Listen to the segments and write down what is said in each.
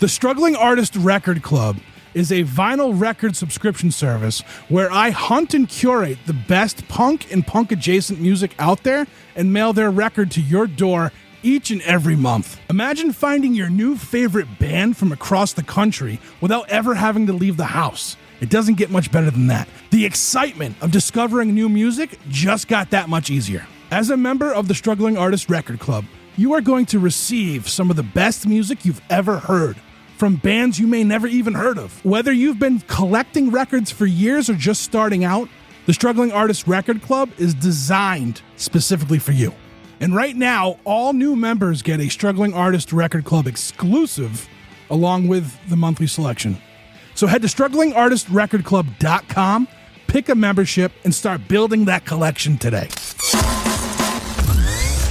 The Struggling Artist Record Club is a vinyl record subscription service where I hunt and curate the best punk and punk-adjacent music out there and mail their record to your door each and every month. Imagine finding your new favorite band from across the country without ever having to leave the house. It doesn't get much better than that. The excitement of discovering new music just got that much easier. As a member of the Struggling Artist Record Club, you are going to receive some of the best music you've ever heard from bands you may never even heard of. Whether you've been collecting records for years or just starting out, the Struggling Artist Record Club is designed specifically for you. And right now, all new members get a Struggling Artist Record Club exclusive along with the monthly selection. So head to StrugglingArtistRecordClub.com, pick a membership, and start building that collection today.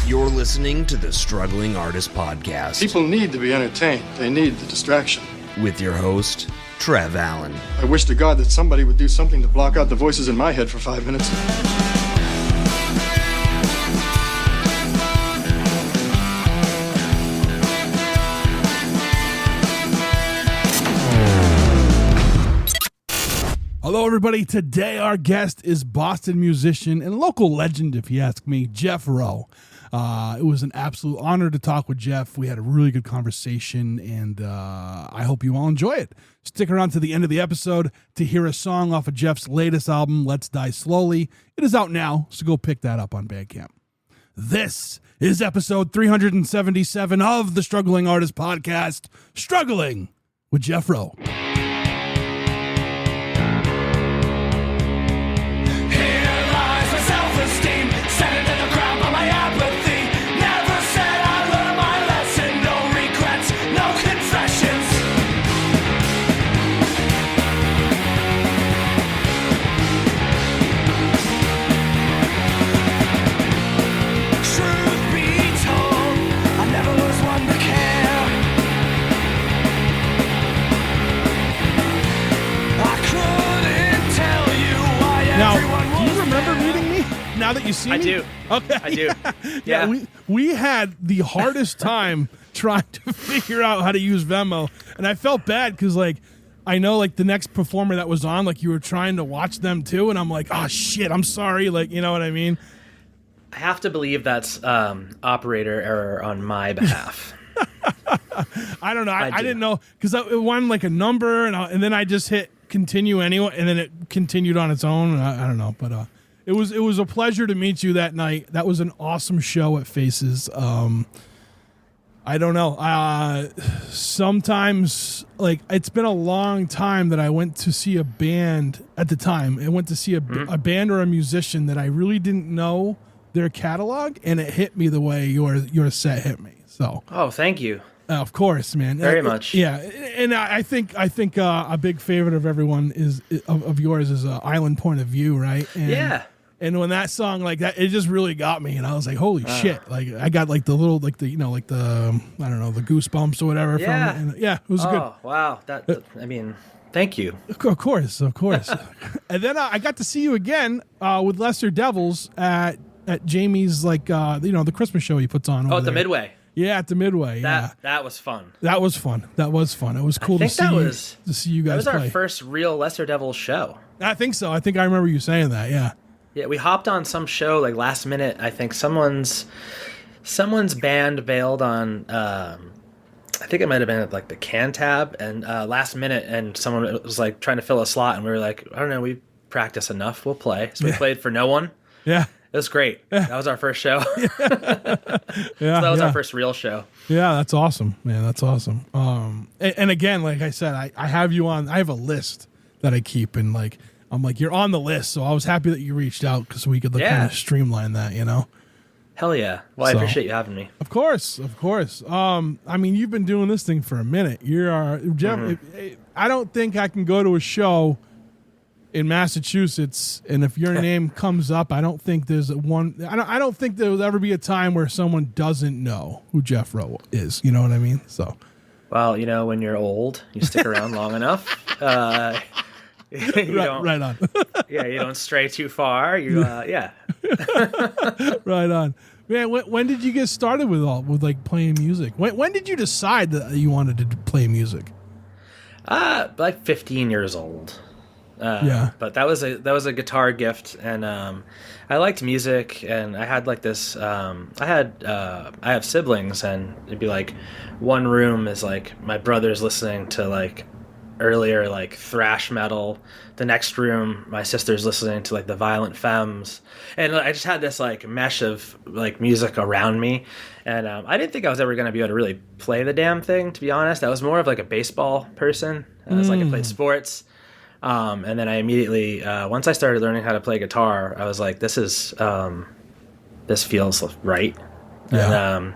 You're listening to the Struggling Artist Podcast. People need to be entertained. They need the distraction. With your host, Trev Allen. I wish to God that somebody would do something to block out the voices in my head for 5 minutes. Hello, everybody. Today, our guest is Boston musician and local legend, if you ask me, Jeff Rowe. It was an absolute honor to talk with Jeff. We had a really good conversation, and I hope you all enjoy it. Stick around to the end of the episode to hear a song off of Jeff's latest album, Let's Die Slowly. It is out now, so go pick that up on Bandcamp. This is episode 377 of the Struggling Artist Podcast, Struggling with Jeff Rowe. Now, do you remember meeting me now that you see me? I do. Okay. I do. Yeah. We had the hardest time trying to figure out how to use Venmo. And I felt bad because, like, I know, like, the next performer that was on, like, you were trying to watch them too. And I'm like, oh, shit, I'm sorry. Like, you know what I mean? I have to believe that's operator error on my behalf. I don't know. I didn't know because it won, like, a number. And then I just hit continue anyway, and then it continued on its own. I don't know, but it was a pleasure to meet you that night. That was an awesome show at Faces. I don't know. Sometimes, like, it's been a long time that I went to see a band at the time. I went to see a band or a musician that I really didn't know their catalog, and it hit me the way your set hit me. So, Oh, thank you. Of course, man. Very much. Yeah, and I think a big favorite of everyone of yours is Island Point of View, right? And, Yeah. And when that song like that, it just really got me, and I was like, "Holy shit!" Like I got like the little like the I don't know, the goosebumps or whatever. Yeah. From it. And, yeah, it was good. Oh, wow. I mean, thank you. Of course. And then I got to see you again with Lesser Devils at Jamie's the Christmas show he puts on. Over Oh, at the there. Midway. Yeah, at the Midway. That was fun. That was fun. It was cool to see you guys That was play. our first real Lesser Devils show. I think so. I think I remember you saying that. Yeah. Yeah, we hopped on some show like last minute. I think someone's band bailed on. I think it might have been like the Cantab, and last minute, and someone was like trying to fill a slot, and we were like, I don't know, we practice enough, we'll play. So we played for no one. Yeah. It was great. That was our first show. Yeah. So that was our first real show. Yeah, that's awesome, man. That's awesome. And again, like I said, I have you on. I have a list that I keep, and like I'm like you're on the list. So I was happy that you reached out because we could kind of streamline that, you know. Hell yeah. Well, I appreciate you having me. Of course. I mean, you've been doing this thing for a minute. Jeff. I don't think I can go to a show in Massachusetts, and if your name comes up, I don't think there's I don't think there will ever be a time where someone doesn't know who Jeff Rowe is. You know what I mean? So, well, you know, when you're old, you stick around long enough. Right on. Yeah, you don't stray too far. Right on. Yeah, when did you get started with like playing music? When did you decide that you wanted to play music? Like 15 years old. Yeah. But that was a guitar gift, and I liked music, and I had like this. I have siblings, and it'd be like one room is like my brother's listening to like earlier like thrash metal. The next room, my sister's listening to like the Violent Femmes, and I just had this like mesh of like music around me, and I didn't think I was ever going to be able to really play the damn thing. To be honest, I was more of like a basebal person. I was like I played sports, and then I immediately once I started learning how to play guitar, I was like, this feels right. Yeah. And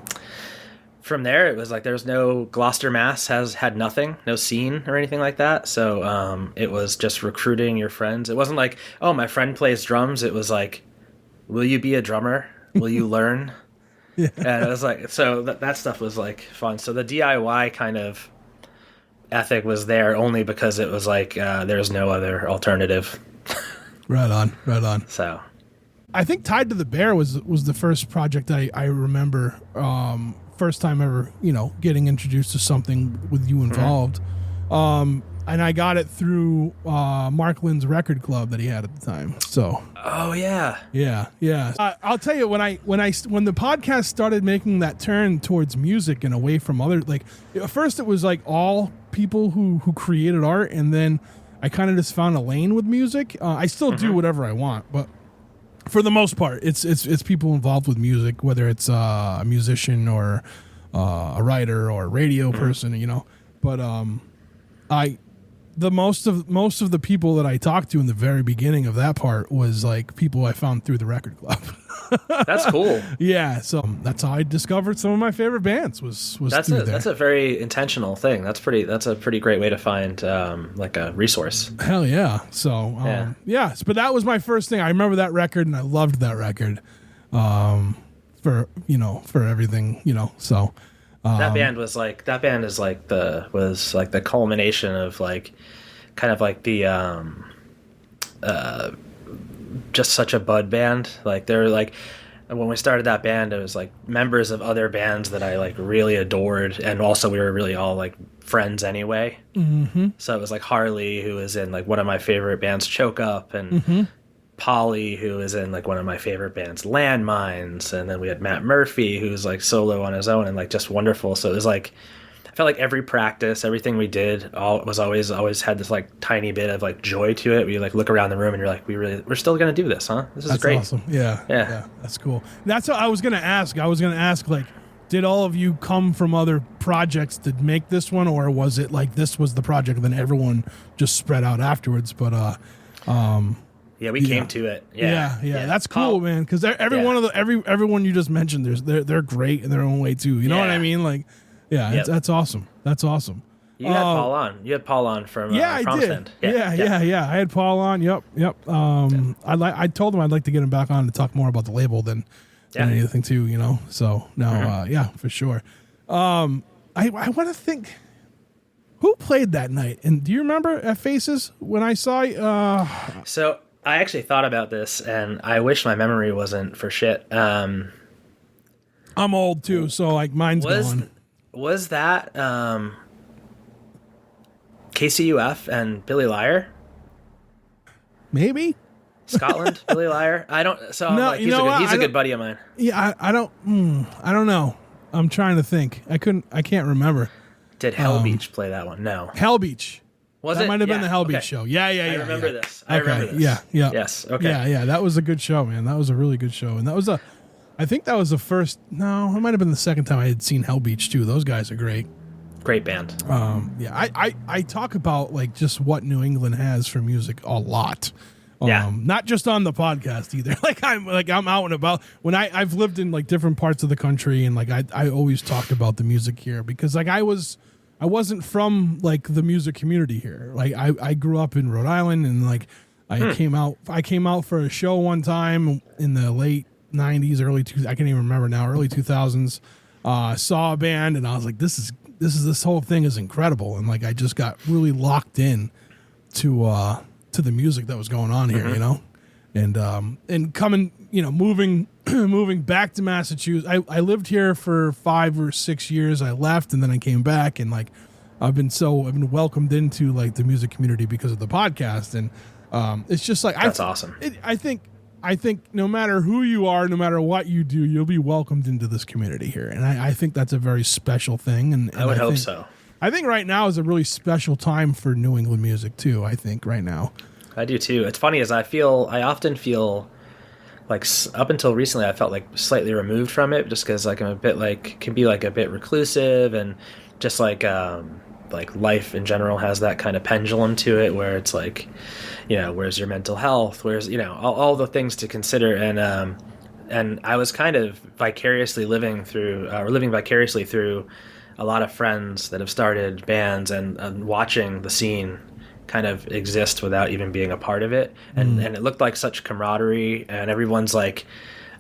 from there, it was like there was no Gloucester, Mass. Had nothing, no scene or anything like that. So it was just recruiting your friends. It wasn't like, oh, my friend plays drums. It was like, will you be a drummer? Will you learn? Yeah. And it was like, so that stuff was like fun. So the DIY kind of ethic was there only because it was like there's no other alternative. Right on. So I think Tied to the Bear was the first project I remember. First time ever, getting introduced to something with you involved. And I got it through Mark Lynn's record club that he had at the time. So. Oh yeah. Yeah. I'll tell you when the podcast started making that turn towards music and away from other, like at first it was like all people who created art, and then I kind of just found a lane with music. I still do whatever I want, but for the most part, it's people involved with music, whether it's a musician or a writer or a radio person, But most of the people that I talked to in the very beginning of that part was like people I found through the record club. That's cool. Yeah, so that's how I discovered some of my favorite bands. Was that's through there. That's a very intentional thing. That's a pretty great way to find like a resource. Hell yeah. So yeah. But that was my first thing. I remember that record, and I loved that record. For everything, So that band is like the culmination of like kind of like the just such a bud band. Like they're like, when we started that band, it was like members of other bands that I like really adored, and also we were really all like friends anyway. Mm-hmm. So it was like Harley, who is in like one of my favorite bands, Choke Up, and Polly, who is in like one of my favorite bands, Landmines, and then we had Matt Murphy, who's like solo on his own and like just wonderful. So it was like, I felt like every practice, everything we did, always had this like tiny bit of like joy to it. We like look around the room and you're like, we're still gonna do this, huh? This is great. Awesome. Yeah, that's cool. That's what I was gonna ask. Like, did all of you come from other projects to make this one, or was it like this was the project and then everyone just spread out afterwards? But yeah, we came to it. Yeah. That's cool, man. Because everyone you just mentioned, they're great in their own way too. You know what I mean? Like, that's awesome. That's awesome. You had Paul on. You had Paul on from I Promised did. End. Yeah. I had Paul on. Yep. I told him I'd like to get him back on to talk more about the label than anything too. So no, for sure. I want to think. Who played that night? And do you remember at Faces when I saw you? So I actually thought about this, and I wish my memory wasn't for shit. I'm old too, so like mine's gone. Was that KCUF and Billy Liar? Maybe Scotland, Billy Liar. I don't. So I'm no, like, he's a good buddy of mine. Yeah, I don't know. I'm trying to think. I can't remember. Did Hell Beach play that one? No. Hell Beach. That might have been the Hell Beach okay. show. Yeah. I remember this. I Okay. remember this. Yeah. Yes. Okay. Yeah. That was a good show, man. That was a really good show, and I think that was the first. No, it might have been the second time I had seen Hell Beach too. Those guys are great. Great band. I talk about like just what New England has for music a lot. Yeah. Not just on the podcast either. I'm out and about when I've lived in like different parts of the country, and like I always talked about the music here because like I wasn't from like the music community here. Like I grew up in Rhode Island, and like I came out for a show one time in the late 90s, I can't even remember now, early 2000s. Saw a band, and I was like, this whole thing is incredible, and like I just got really locked in to the music that was going on here, and coming, moving moving back to Massachusetts. I lived here for 5 or 6 years. I left and then I came back, and like I've been welcomed into like the music community because of the podcast, and it's just like that's awesome. I think no matter who you are, no matter what you do, you'll be welcomed into this community here, and I think that's a very special thing. And I would hope so. I think right now is a really special time for New England music too. I think right now. I do too. It's funny, as I often feel like up until recently I felt like slightly removed from it, just because like I'm a bit like can be like a bit reclusive, and just like life in general has that kind of pendulum to it where it's like, where's your mental health, where's all the things to consider, and I was kind of living vicariously through a lot of friends that have started bands and watching the scene kind of exist without even being a part of it, and it looked like such camaraderie, and everyone's like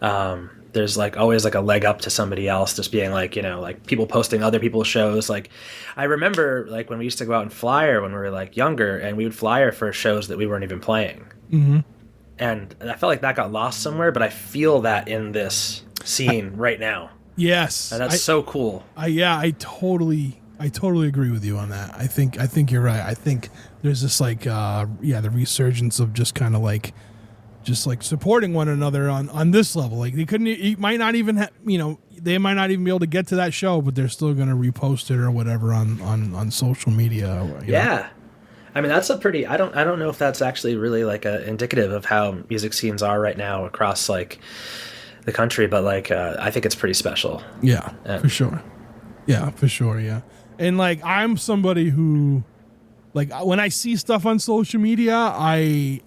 there's like always like a leg up to somebody else, just being like like people posting other people's shows. Like I remember like when we used to go out and flyer when we were like younger, and we would flyer for shows that we weren't even playing, and I felt like that got lost somewhere, but I feel that in this scene right now. Yes, and that's so cool. I totally agree with you on that. I think you're right. I think there's this like the resurgence of just kind of like supporting one another on this level. Like they might not even they might not even be able to get to that show, but they're still going to repost it or whatever on social media. Yeah. I mean, that's a pretty, I don't know if that's actually really like indicative of how music scenes are right now across like the country, but like I think it's pretty special. Yeah, for sure. Yeah, for sure. Yeah. And like I'm somebody who like when I see stuff on social media, I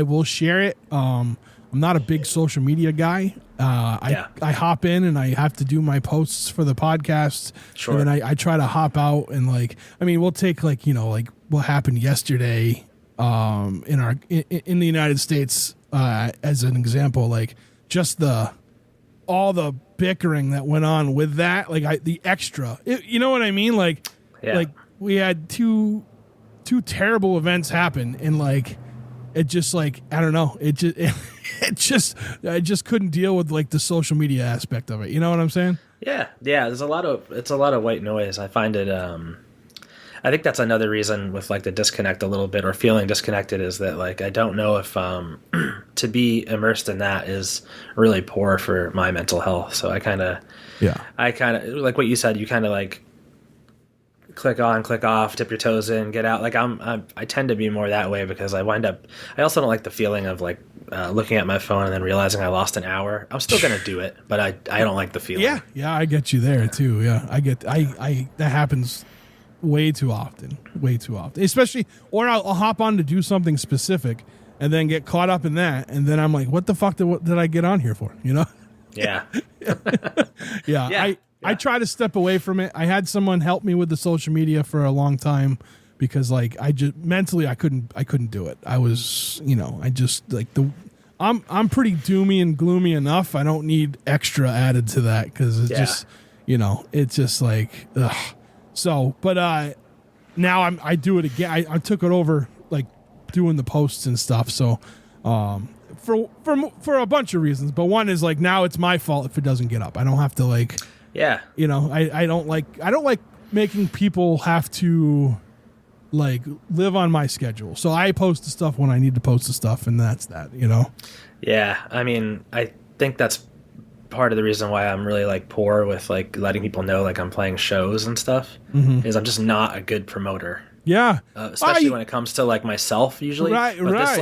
will share it. I'm not a big social media guy. I hop in and I have to do my posts for the podcast. Sure. And then I try to hop out and like, I mean, we'll take like, like what happened yesterday in the United States as an example, like just all the bickering that went on with that, like the extra, you know what I mean? Like, like we had two terrible events happen, and like, it just like, I don't know. I just couldn't deal with like the social media aspect of it. You know what I'm saying? Yeah. Yeah. It's a lot of white noise. I find it, I think that's another reason with like the disconnect a little bit, or feeling disconnected, is that like I don't know if to be immersed in that is really poor for my mental health. So I kind of like what you said. You kind of like click on, click off, dip your toes in, get out. Like I tend to be more that way, because I also don't like the feeling of like looking at my phone and then realizing I lost an hour. I'm still gonna do it, but I don't like the feeling. Yeah, I get you there too. Yeah, I that happens way too often, especially, or I'll hop on to do something specific and then get caught up in that, and then I'm like, what the fuck did I get on here for? Yeah. I try to step away from it. I had someone help me with the social media for a long time, because like I just mentally I couldn't do it. I was I just like I'm pretty doomy and gloomy enough. I don't need extra added to that, because it's just it's just like ugh. So, but now I do it again. I took it over, like doing the posts and stuff. So, for a bunch of reasons, but one is like now it's my fault if it doesn't get up. I don't have to like, I don't like making people have to like live on my schedule. So I post the stuff when I need to post the stuff, and that's that. Yeah, I mean, I think that's part of the reason why I'm really like poor with like letting people know like I'm playing shows and stuff, is I'm just not a good promoter. Yeah, especially when it comes to like myself usually. But this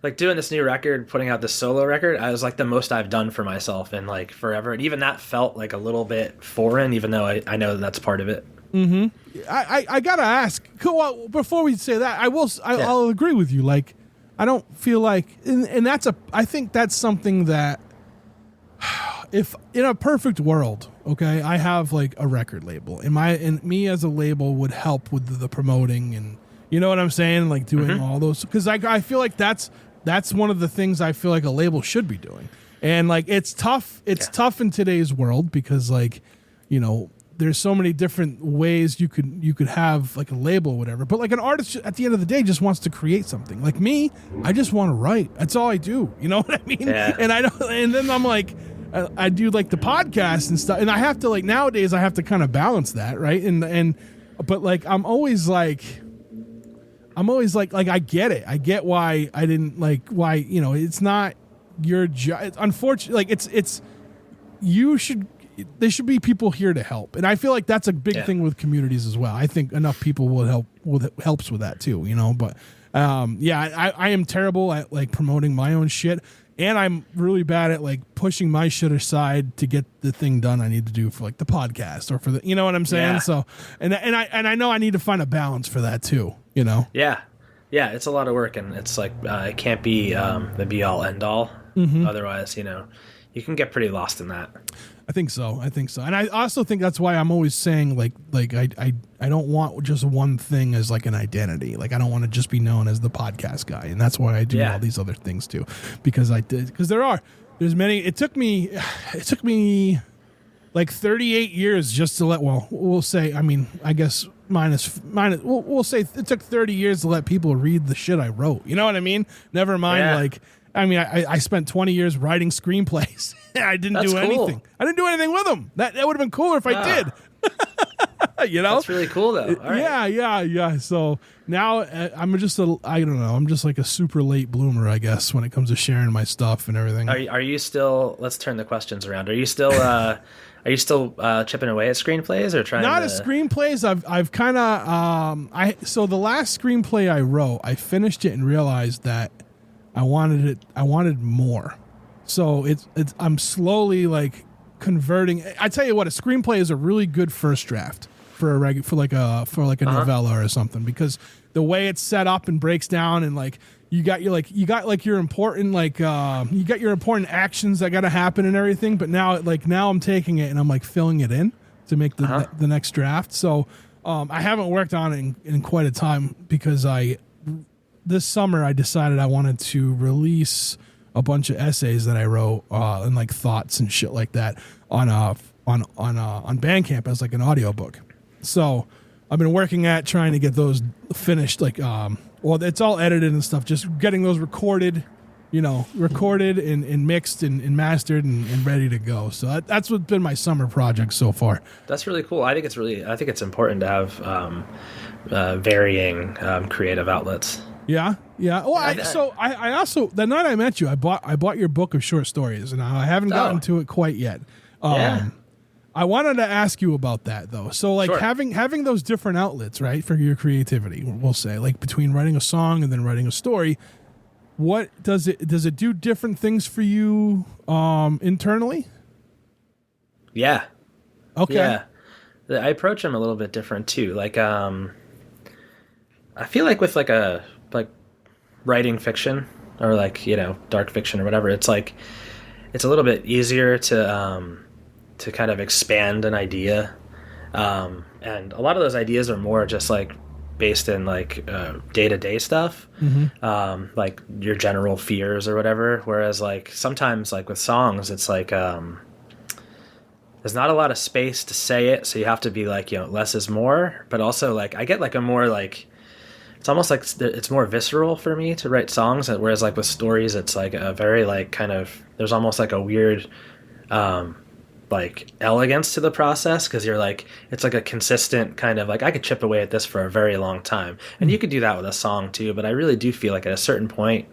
like doing this new record, putting out this solo record, I was like the most I've done for myself in like forever, and even that felt like a little bit foreign, even though I know that's part of it. I gotta ask, well, before we say that, I'll agree with you. Like, I don't feel like, and I think that's something that, if in a perfect world, okay, I have like a record label, and me as a label would help with the promoting, and you know what I'm saying, like doing all those, because I feel like that's one of the things I feel like a label should be doing, and like it's tough in today's world, because like there's so many different ways you could have like a label or whatever. But like an artist at the end of the day just wants to create something. Like me, I just want to write. That's all I do. You know what I mean? Yeah. And I don't. And then I'm like, I do like the podcast and stuff. And I have to like nowadays I have to kind of balance that, right? But like I'm always like I get it. I get why I didn't like why it's not your job. Unfortunately, like it's you should. There should be people here to help, and I feel like that's a big thing with communities as well. I think enough people will helps with that too, But I am terrible at like promoting my own shit, and I'm really bad at like pushing my shit aside to get the thing done I need to do for like the podcast or for the, you know what I'm saying? Yeah. So, and I know I need to find a balance for that too, Yeah, it's a lot of work, and it's like it can't be the be all end all. Mm-hmm. Otherwise, you can get pretty lost in that. I think so, and I also think that's why I'm always saying like I don't want just one thing as like an identity. Like I don't want to just be known as the podcast guy, and that's why I do all these other things too, because there's many. It took me like 38 years just to we'll say. I mean, I guess minus. We'll say it took 30 years to let people read the shit I wrote. You know what I mean? Never mind like. I mean, I spent 20 years writing screenplays. I didn't do anything. I didn't do anything with them. That would have been cooler if I did. That's really cool, though. All right. Yeah. So now I'm just I don't know. I'm just like a super late bloomer, I guess, when it comes to sharing my stuff and everything. Are you still? Let's turn the questions around. Are you still? Chipping away at screenplays or trying? Not at screenplays. I've kind of so the last screenplay I wrote, I finished it and realized that I wanted more. So I'm slowly like converting. I tell you what, a screenplay is a really good first draft for a novella or something, because the way it's set up and breaks down, and like you got your important you got your important actions that got to happen and everything. But now I'm taking it and I'm like filling it in to make the next draft. So I haven't worked on it in quite a time, because this summer I decided I wanted to release a bunch of essays that I wrote and like thoughts and shit like that on Bandcamp as like an audiobook. So I've been working at trying to get those finished, like it's all edited and stuff, just getting those recorded and mixed and mastered and ready to go. So that's what's been my summer project so far. That's really cool. I think it's important to have varying creative outlets. Yeah. Well, I also, the night I met you, I bought your book of short stories, and I haven't gotten to it quite yet. I wanted to ask you about that though. So like having those different outlets, right, for your creativity, we'll say, like between writing a song and then writing a story, what does it do different things for you internally? Yeah. Okay. Yeah. I approach them a little bit different too. Like I feel like with like writing fiction or like, dark fiction or whatever, it's like it's a little bit easier to kind of expand an idea. And a lot of those ideas are more just like based in like day-to-day stuff, like your general fears or whatever. Whereas like sometimes like with songs, it's like there's not a lot of space to say it, so you have to be like, less is more. But also like I get like a more like, it's almost like it's more visceral for me to write songs, whereas like with stories, it's like a very like kind of, there's almost like a weird like elegance to the process, because you're like, it's like a consistent kind of like, I could chip away at this for a very long time, and you could do that with a song too. But I really do feel like at a certain point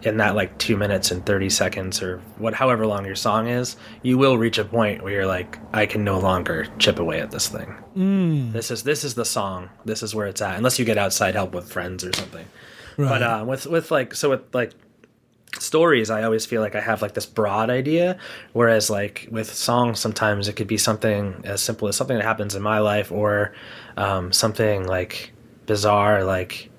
in that like 2 minutes and 30 seconds or however long your song is, you will reach a point where you're like, I can no longer chip away at this thing. This is the song. This is where it's at, unless you get outside help with friends or something. Right. But with stories, I always feel like I have like this broad idea, whereas like with songs, sometimes it could be something as simple as something that happens in my life, or something like bizarre, like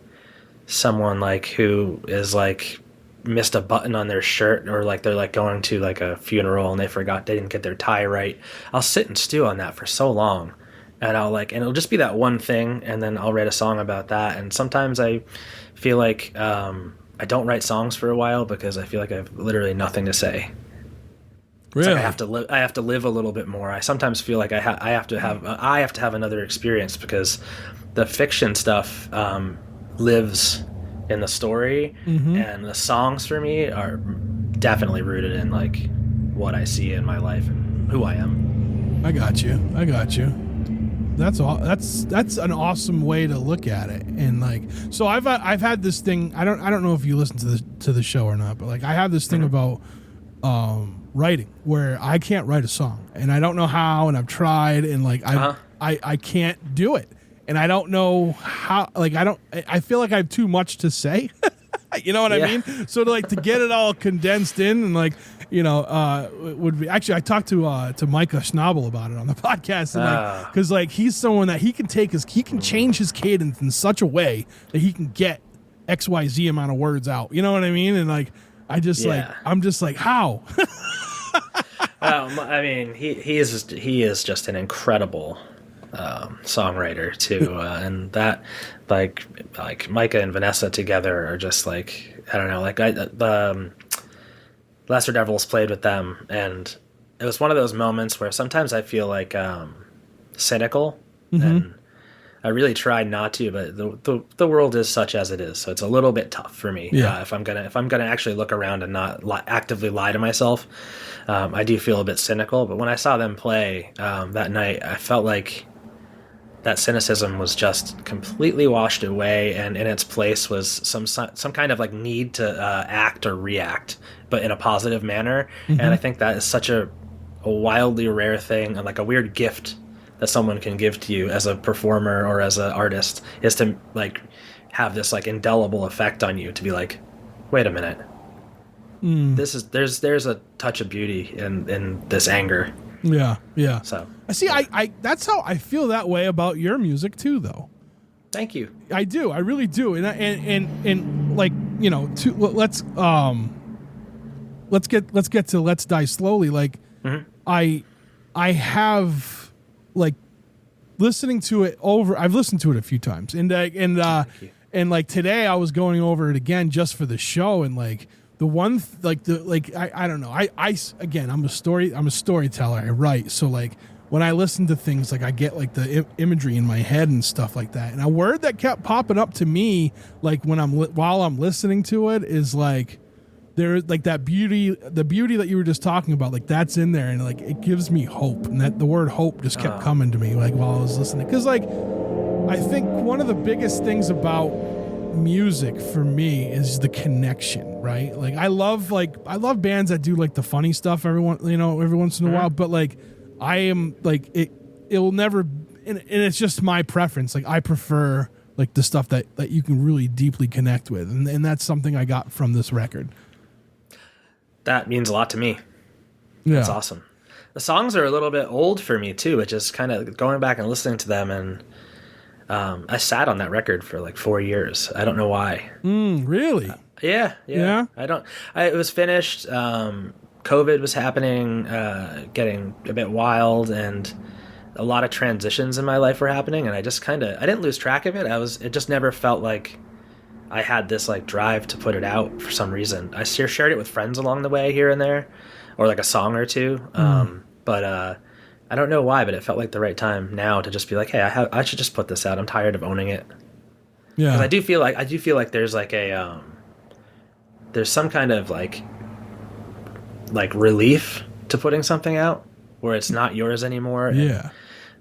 someone like who is like missed a button on their shirt, or like they're like going to like a funeral and they didn't get their tie right. I'll sit and stew on that for so long, and and it'll just be that one thing, and then I'll write a song about that. And sometimes I feel like I don't write songs for a while because I feel like I have literally nothing to say. Really? It's like I have to live a little bit more. I sometimes feel like I have to have another experience, because the fiction stuff lives in the story, and the songs for me are definitely rooted in like what I see in my life and who I am. I got you. That's all. That's an awesome way to look at it. And like, so I've had this thing. I don't know if you listen to the show or not, but like I have this thing about writing where I can't write a song, and I don't know how, and I've tried, and like I can't do it, and I don't know how. Like I feel like I have too much to say. You know what I mean? So to get it all condensed in, and like, you know, would be actually, I talked to Micah Schnabel about it on the podcast, and because like he's someone that he can change his cadence in such a way that he can get XYZ amount of words out. You know what I mean? And like I'm just like how. I mean, he is just an incredible songwriter too, and that like Micah and Vanessa together are just like, I don't know, like the Lesser Devils played with them, and it was one of those moments where sometimes I feel like cynical, and I really try not to, but the world is such as it is, so it's a little bit tough for me. If I'm gonna actually look around and not actively lie to myself, I do feel a bit cynical. But when I saw them play that night, I felt like that cynicism was just completely washed away, and in its place was some kind of like need to act or react, but in a positive manner. And I think that is such a wildly rare thing, and like a weird gift that someone can give to you as a performer or as an artist, is to like have this like indelible effect on you, to be like, wait a minute, there's a touch of beauty in this anger. Yeah. So I see. I that's how I feel that way about your music too, though. Thank you. I do. I really do. And like, you know, let's get to Let's Die Slowly. Like, I have like listening to it over. I've listened to it a few times, and like today I was going over it again just for the show, and like. The one, I don't know. Again, I'm a storyteller. I write. So like when I listen to things, like I get like the imagery in my head and stuff like that. And a word that kept popping up to me, like while I'm listening to it, is like there's like that beauty, the beauty that you were just talking about, like that's in there, and like it gives me hope. And that the word hope just kept coming to me like while I was listening, because like I think one of the biggest things about music for me is the connection, right? Like I love bands that do like the funny stuff every once in a while, but like I am like it'll never, and it's just my preference. Like I prefer like the stuff that you can really deeply connect with, and that's something I got from this record. That means a lot to me. That's awesome. The songs are a little bit old for me too, which is kind of going back and listening to them, and I sat on that record for like 4 years. I don't know why. Really? Yeah. It was finished. COVID was happening, getting a bit wild, and a lot of transitions in my life were happening. And I just I didn't lose track of it. It just never felt like I had this like drive to put it out for some reason. I shared it with friends along the way here and there, or like a song or two. But I don't know why, but it felt like the right time now to just be like, hey, I should just put this out. I'm tired of owning it. Yeah. Because I do feel like there's like there's some kind of like relief to putting something out where it's not yours anymore. Yeah.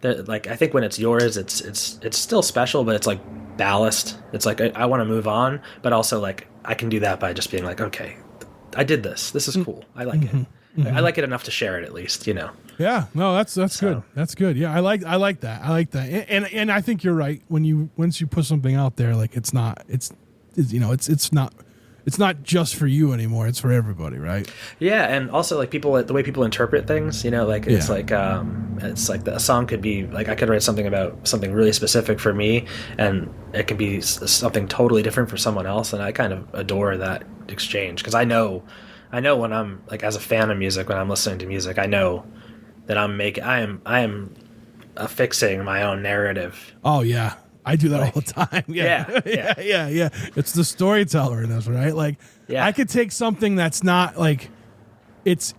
Like I think when it's yours, it's still special, but it's like ballast. It's like I want to move on, but also like I can do that by just being like, okay, I did this. This is cool. I like it. I like it enough to share it, at least, you know. Yeah, no, that's good. That's good. Yeah, I like that. And I think you're right. Once you put something out there, like it's not just for you anymore. It's for everybody, right? Yeah, and also like the way people interpret things, you know, like it's like a song could be like I could write something about something really specific for me, and it can be something totally different for someone else, and I kind of adore that exchange, because I know when I'm like, as a fan of music, when I'm listening to music, I know that I am affixing my own narrative. Oh yeah, I do that all the time. Yeah. It's the storyteller in us, right? Like, I could take something that's not like it's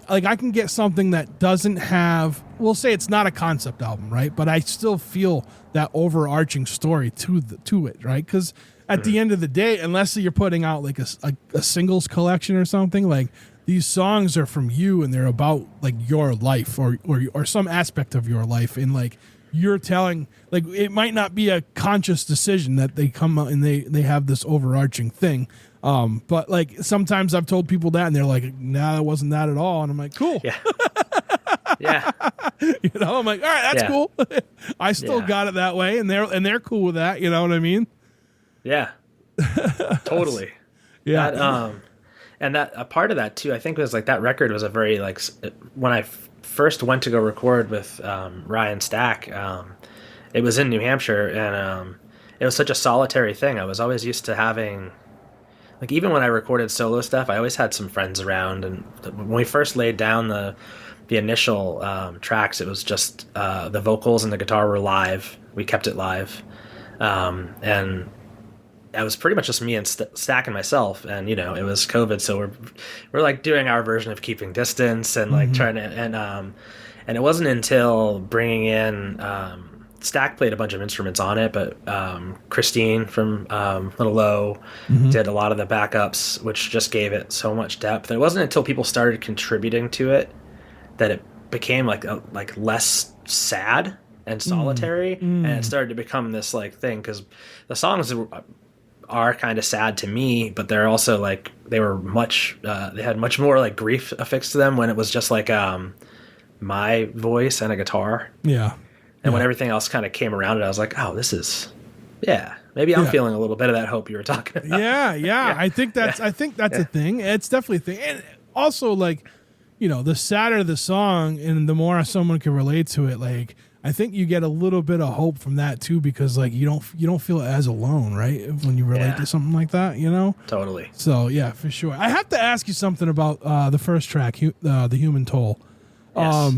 like I can get something that doesn't have, we'll say it's not a concept album, right? But I still feel that overarching story to it, right? Because at the end of the day, unless you're putting out like a singles collection or something, like these songs are from you and they're about like your life or some aspect of your life, and like you're telling, like it might not be a conscious decision that they come out and they have this overarching thing. But like sometimes I've told people that and they're like, nah, that wasn't that at all. And I'm like, cool. Yeah. Yeah. You know, I'm like, all right, that's cool. I still got it that way, and they're cool with that. You know what I mean? Yeah. Totally. Yeah. That, and that a part of that too, I think, was like that record was a very like when I first went to go record with Ryan Stack, it was in New Hampshire, and it was such a solitary thing. I was always used to having, like, even when I recorded solo stuff, I always had some friends around. And when we first laid down the initial tracks, it was just the vocals and the guitar were live. We kept it live, and it was pretty much just me and Stack and myself. And you know, it was COVID, so we're like doing our version of keeping distance and like trying to and it wasn't until bringing in Stack played a bunch of instruments on it, but Christine from Little Lowe did a lot of the backups, which just gave it so much depth. And it wasn't until people started contributing to it that it became like less sad and solitary, and it started to become this like thing, because the songs are kind of sad to me, but they're also like they had much more like grief affixed to them when it was just like my voice and a guitar. Yeah. And when everything else kind of came around it, I was like, oh, this is, maybe I'm feeling a little bit of that hope you were talking about. Yeah. I think that's a thing. It's definitely a thing. And also, like, you know, the sadder the song and the more someone can relate to it, like, I think you get a little bit of hope from that too, because like you don't feel as alone, right? When you relate to something like that, you know? Totally. So yeah, for sure. I have to ask you something about the first track, The Human Toll. Yes.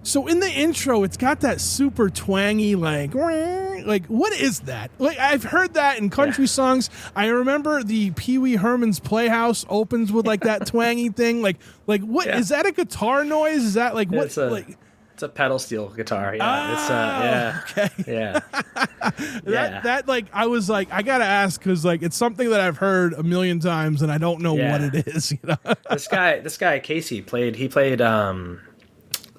So in the intro, it's got that super twangy, like what is that? Like, I've heard that in country songs. I remember the Pee Wee Herman's Playhouse opens with like that twangy thing. Like what is that? A guitar noise? Is that like what? It's a pedal steel guitar. Yeah. Okay. Yeah. That like I was like, I gotta ask, because like it's something that I've heard a million times and I don't know what it is. You know. This guy Casey played.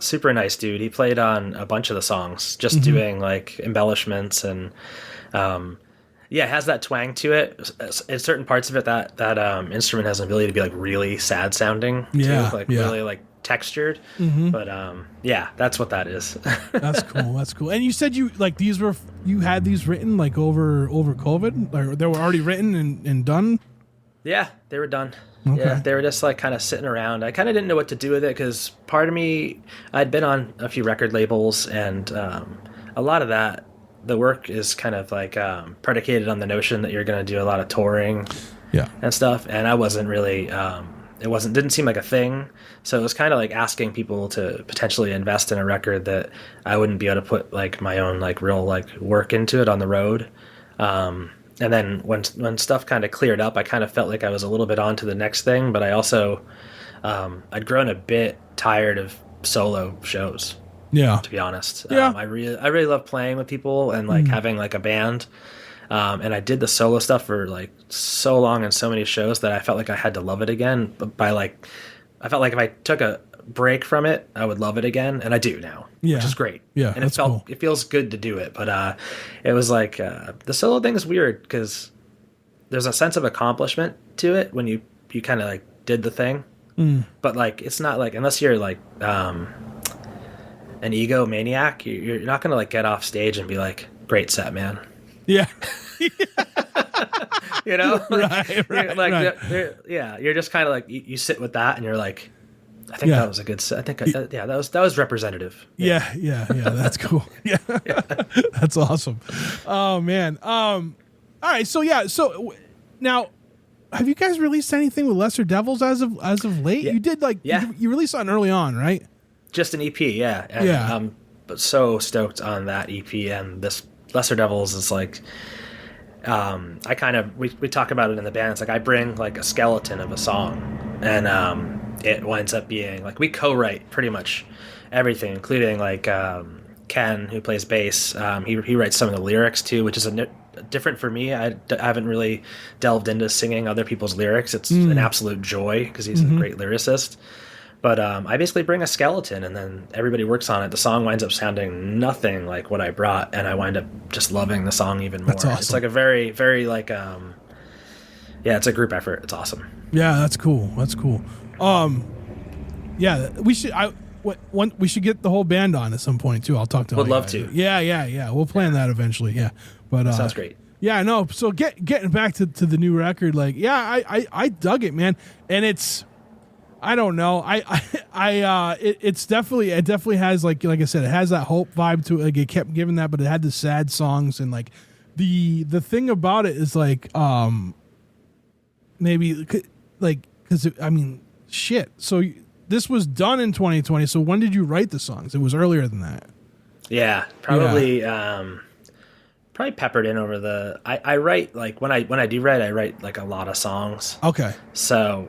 Super nice dude. He played on a bunch of the songs, just doing like embellishments and it has that twang to it. In certain parts of it, that instrument has an ability to be like really sad sounding too, really like textured. But that's what that is. That's cool. And you said you had these written like over COVID, or they were already written and done? Yeah, they were done. Okay. Yeah, they were just like kind of sitting around. I kind of didn't know what to do with it, because part of me, I'd been on a few record labels, and a lot of that, the work is kind of like predicated on the notion that you're going to do a lot of touring and stuff. And I wasn't really, didn't seem like a thing. So it was kind of like asking people to potentially invest in a record that I wouldn't be able to put like my own like real like work into it on the road. And then when stuff kind of cleared up, I kind of felt like I was a little bit on to the next thing. But I also, I'd grown a bit tired of solo shows. Yeah, to be honest. Yeah. I really love playing with people and like having like a band. And I did the solo stuff for like so long and so many shows that I felt like I had to love it again. But I felt like if I took a break from it, I would love it again, and I do now, which is great. Yeah, and it feels good to do it. But it was like the solo thing is weird, because there's a sense of accomplishment to it when you kind of like did the thing. But like it's not like, unless you're like an egomaniac, you're not gonna like get off stage and be like, great set, man. Yeah. You know, right. You're just kind of like you sit with that, and you're like, I think that was a good set. I think that was representative. Yeah. That's cool. Yeah. That's awesome. Oh man. All right. So now, have you guys released anything with Lesser Devils as of late? Yeah. You did you released something early on, right? Just an EP, yeah. And I'm so stoked on that EP, and this Lesser Devils is like, we talk about it in the band. It's like I bring like a skeleton of a song, and it winds up being like we co-write pretty much everything, including like Ken, who plays bass. He writes some of the lyrics too, which is different for me. I haven't really delved into singing other people's lyrics. It's an absolute joy because he's a great lyricist. But I basically bring a skeleton, and then everybody works on it. The song winds up sounding nothing like what I brought, and I wind up just loving the song even more. That's awesome. It's like a very, very like, it's a group effort. It's awesome. Yeah, that's cool. That's cool. Yeah, we should. We should get the whole band on at some point too. I'll talk to. Would love to. Yeah. We'll plan that eventually. Yeah, but sounds great. Yeah, no. So getting back to the new record, like, yeah, I dug it, man, and it's. I don't know. It definitely has like I said, it has that hope vibe to it. Like it kept giving that, but it had the sad songs and like the thing about it is like maybe like because I mean shit. So this was done in 2020. So when did you write the songs? It was earlier than that. Yeah, probably. Probably peppered in over the. I write like when I do write, I write like a lot of songs. Okay. So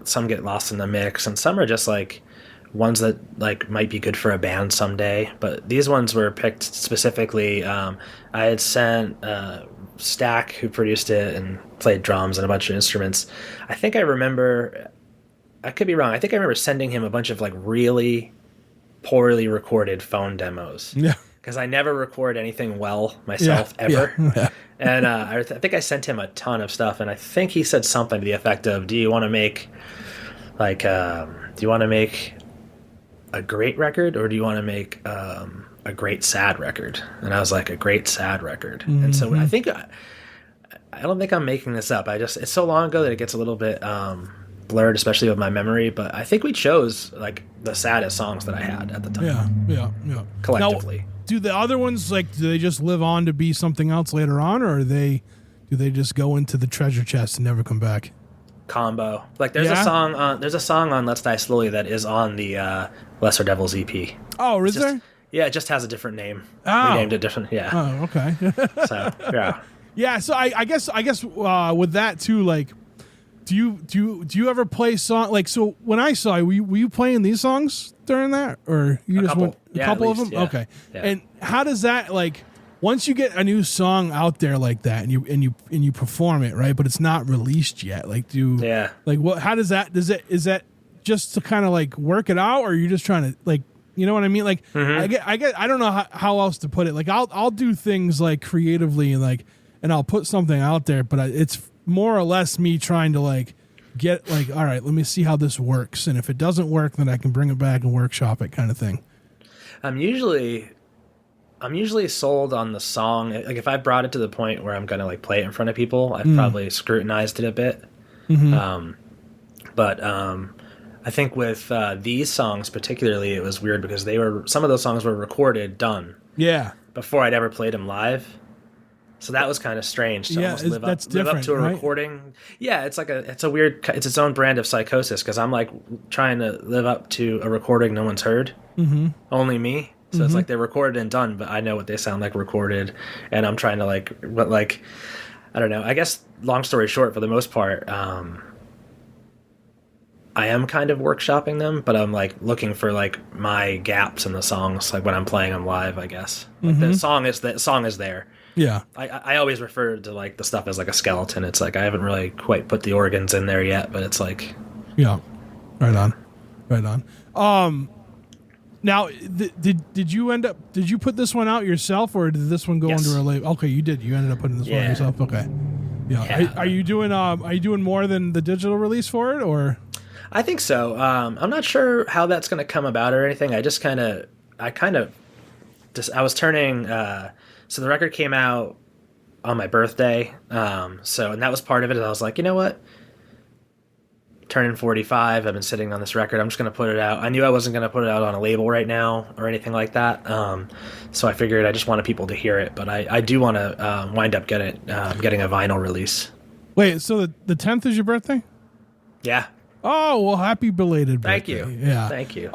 some get lost in the mix, and some are just like ones that like might be good for a band someday. But these ones were picked specifically. I had sent Stack, who produced it and played drums and a bunch of instruments. I think I remember. I could be wrong. I think I remember sending him a bunch of like really poorly recorded phone demos. Yeah. Because I never record anything well myself ever. Yeah. And I think I sent him a ton of stuff, and I think he said something to the effect of, do you want to make a great record, or do you want to make a great sad record? And I was like, a great sad record. Mm-hmm. And so I think I don't think I'm making this up. It's so long ago that it gets a little bit blurred, especially with my memory, but I think we chose like the saddest songs that I had at the time. Yeah. Collectively. Now, do the other ones do they just live on to be something else later on, or do they just go into the treasure chest and never come back? Combo. Like there's a song on Let's Die Slowly that is on the Lesser Devils EP. Oh, is there? Yeah, it just has a different name. Oh. We named it different. Yeah. Oh, okay. So yeah. Yeah. So I guess with that too, like, do you ever play song like, so when I saw you, were you playing these songs during that, or you just went a couple of them? Yeah. Okay. Yeah. And how does that, like, once you get a new song out there like that and you perform it, right, but it's not released yet, like how does that, is that just to kind of like work it out, or are you just trying to, like, you know what I mean? Like, I don't know how else to put it. Like I'll do things like creatively, like, and I'll put something out there, but it's more or less me trying to like get like, all right, let me see how this works, and if it doesn't work, then I can bring it back and workshop it, kind of thing. I'm usually sold on the song. Like if I brought it to the point where I'm gonna like play it in front of people, I've probably scrutinized it a bit. Mm-hmm. But I think with these songs particularly, it was weird because some of those songs were recorded, done. Yeah. Before I'd ever played them live. So that was kind of strange to almost live up to a recording. Yeah, it's its own brand of psychosis, because I'm like trying to live up to a recording no one's heard, only me. So it's like they're recorded and done, but I know what they sound like recorded, and I'm trying to I don't know. I guess long story short, for the most part, I am kind of workshopping them, but I'm like looking for like my gaps in the songs, like when I'm playing them live. I guess like the song is there. Yeah, I always refer to like the stuff as like a skeleton. It's like I haven't really quite put the organs in there yet, but it's like, yeah, right on. Now, did you put this one out yourself, or did this one go under a label? Okay, you did. You ended up putting this one out yourself. Okay, yeah. Are you doing more than the digital release for it, or? I think so. I'm not sure how that's going to come about or anything. I was turning. So the record came out on my birthday. And that was part of it. And I was like, you know what? Turning 45. I've been sitting on this record. I'm just going to put it out. I knew I wasn't going to put it out on a label right now or anything like that. So I figured I just wanted people to hear it. But I do want to wind up getting a vinyl release. Wait, so the 10th is your birthday? Yeah. Oh, well, happy belated birthday. Thank you. Yeah. Thank you.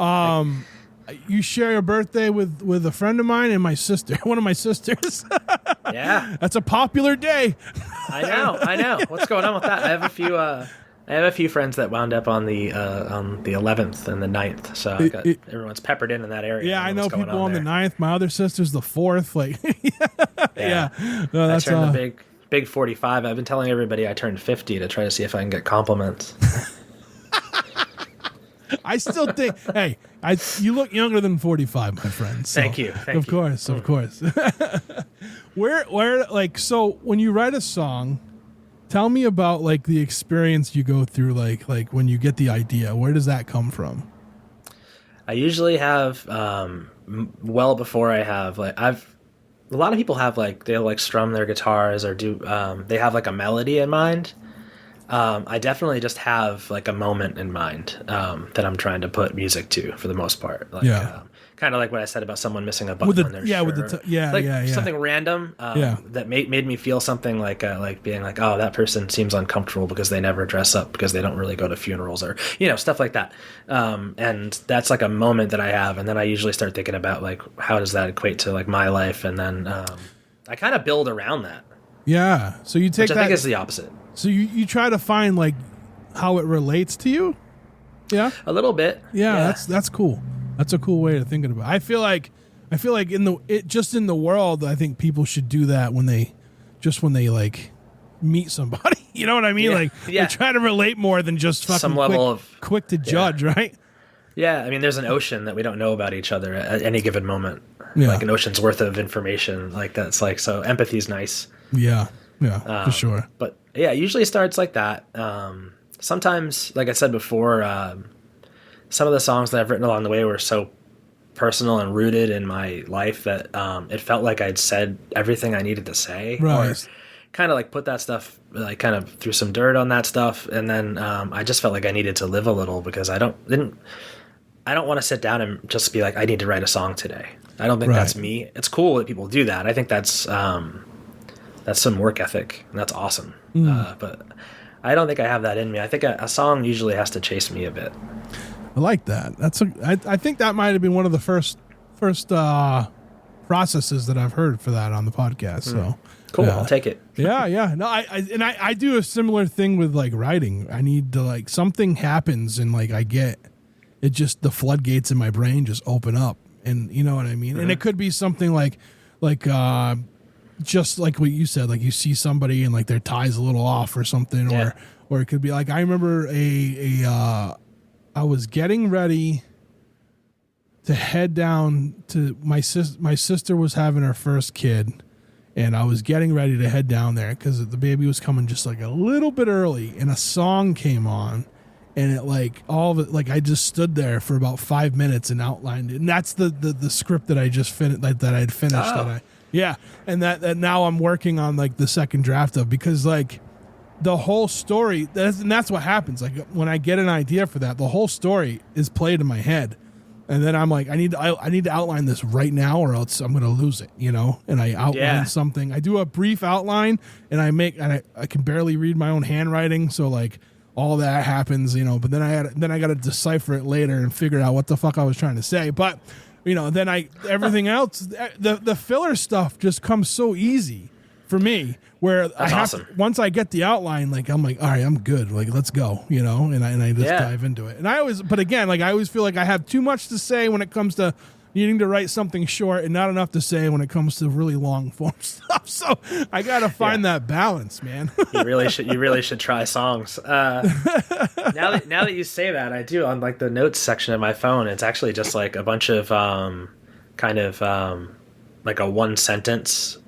You share your birthday with a friend of mine and my sister, one of my sisters. Yeah. That's a popular day. I know. What's going on with that? I have a I have a few friends that wound up on the 11th and the 9th, so everyone's peppered in that area. Yeah, I know people on there. the 9th. My other sister's the 4th. Like, yeah. No, that's I turned the big 45. I've been telling everybody I turned 50 to try to see if I can get compliments. I still think, hey, you look younger than 45, my friend. So, Thank you. Of course. Where, like, so when you write a song, tell me about like the experience you go through, like when you get the idea. Where does that come from? I usually have, well before I have, like, a lot of people have like, they'll like strum their guitars or do, they have like a melody in mind. I definitely just have like a moment in mind that I'm trying to put music to for the most part. Like, kind of like what I said about someone missing a button on their shirt. Something random that made me feel something like being like, oh, that person seems uncomfortable because they never dress up because they don't really go to funerals or stuff like that. And that's like a moment that I have, and then I usually start thinking about like how does that equate to like my life, and then I kind of build around that. Yeah. So you take which I think is the opposite. So you try to find like how it relates to you. Yeah. A little bit. Yeah. That's cool. That's a cool way to think about it. I feel like in the world, I think people should do that when they like meet somebody. You know what I mean? Yeah. Like they try to relate more than just fucking some level of quick to judge, right? Yeah, I mean, there's an ocean that we don't know about each other at any given moment. Yeah. Like an ocean's worth of information. Like that's like, so empathy's nice. Yeah, for sure. But yeah, it usually starts like that. Sometimes, like I said before, some of the songs that I've written along the way were so personal and rooted in my life that it felt like I'd said everything I needed to say. Right. Or kind of like put that stuff, like kind of threw some dirt on that stuff. And then I just felt like I needed to live a little because I don't want to sit down and just be like, I need to write a song today. I don't think that's me. It's cool that people do that. I think that's some work ethic, and that's awesome. But I don't think I have that in me. I think a song usually has to chase me a bit. I like that. I think that might have been one of the first processes that I've heard for that on the podcast. So cool. I'll take it. Yeah. No, I do a similar thing with like writing. I need to like something happens and like I get it, just the floodgates in my brain just open up, and you know what I mean. Mm-hmm. And it could be something like just like what you said, like you see somebody and like their tie's a little off or something, or it could be like I remember I was getting ready to head down to my sister was having her first kid, and I was getting ready to head down there because the baby was coming just like a little bit early, and a song came on, and it like all of it, like I just stood there for about 5 minutes and outlined it, and that's the script that I just finished, like that I'd finished. Oh. And that now I'm working on like the second draft of, because like the whole story, that's what happens. Like when I get an idea for that, the whole story is played in my head. And then I'm like, I need to outline this right now or else I'm going to lose it, you know? And I outline something. I do a brief outline and I can barely read my own handwriting. So like all that happens, you know, but then I got to decipher it later and figure out what the fuck I was trying to say. But, you know, then everything else, the filler stuff just comes so easy for me, where once I get the outline, like I'm like, all right, I'm good. Like, let's go, you know, and I just dive into it. And I always feel like I have too much to say when it comes to needing to write something short and not enough to say when it comes to really long form stuff. So I got to find that balance, man. You really should try songs. Now that you say that, I do on like the notes section of my phone. It's actually just like a bunch of like a one sentence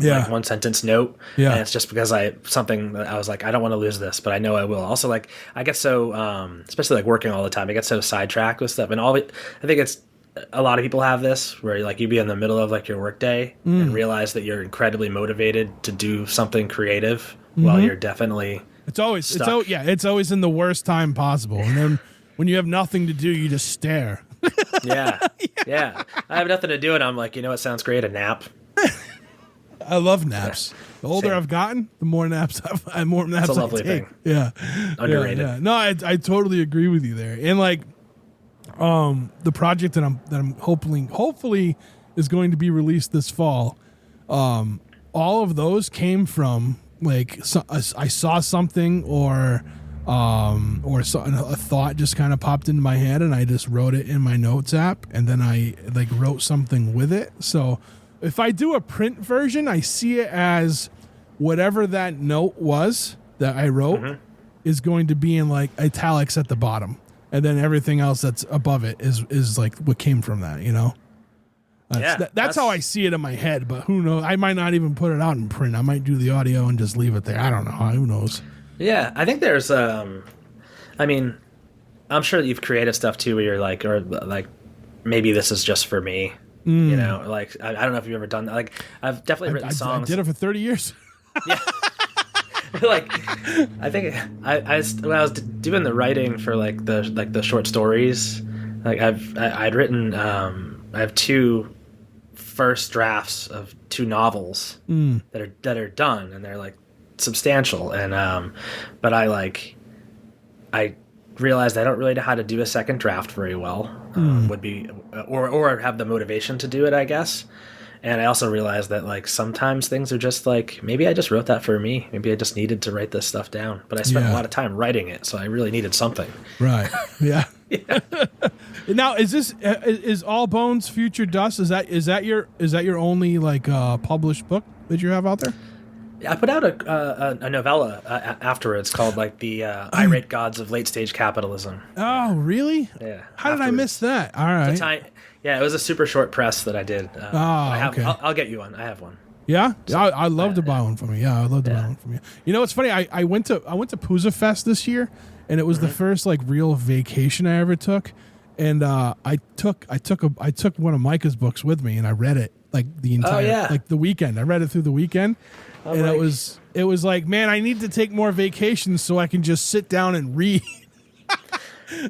note. And it's just because I was like, I don't want to lose this, but I know I will. Also, like I get so especially like working all the time, I get so sidetracked with stuff, and I think it's a lot of people have this where like you be in the middle of like your workday and realize that you're incredibly motivated to do something creative while you're definitely it's always in the worst time possible, and then when you have nothing to do, you just stare. Yeah. I have nothing to do, and I'm like, you know what sounds great? A nap. I love naps. The older I've gotten, the more naps It's a lovely thing. Yeah. Underrated. Yeah. No, I totally agree with you there. And like the project that I'm hopefully is going to be released this fall. All of those came from like I saw something, or or a thought just kind of popped into my head, and I just wrote it in my notes app, and then I like wrote something with it. So if I do a print version, I see it as whatever that note was that I wrote is going to be in like italics at the bottom, and then everything else that's above it is like what came from that, you know. That's how I see it in my head, but who knows? I might not even put it out in print. I might do the audio and just leave it there. I don't know. Who knows? Yeah, I think there's, I mean, I'm sure that you've created stuff too where you're like, or like, maybe this is just for me, you know, like, I don't know if you've ever done that. Like, I've definitely written songs. I did it for 30 years. Yeah. Like, I think when I was doing the writing for like the short stories, like I'd written, I have 2 first drafts of 2 novels that are done, and they're like substantial, and but I realized I don't really know how to do a second draft very well, would be or have the motivation to do it, I guess. And I also realized that like sometimes things are just like, maybe I just wrote that for me, maybe I just needed to write this stuff down, but I spent a lot of time writing it, so I really needed something. Right. Yeah. Yeah. Now, is All Bones Future Dust? Is that your only like published book that you have out there? I put out a novella afterwards called like the Irate Gods of Late Stage Capitalism. Oh, really? Yeah. How did I miss that? All right. Yeah, it was a super short press that I did. Okay. I'll get you one. I have one. Yeah, so, I'd love to buy one from you. Yeah, I'd love to buy one from you. You know, it's funny. I went to Pooza Fest this year, and it was the first like real vacation I ever took. And I took one of Micah's books with me, and I read it like the entire like the weekend. I read it through the weekend, and it was like, man, I need to take more vacations so I can just sit down and read.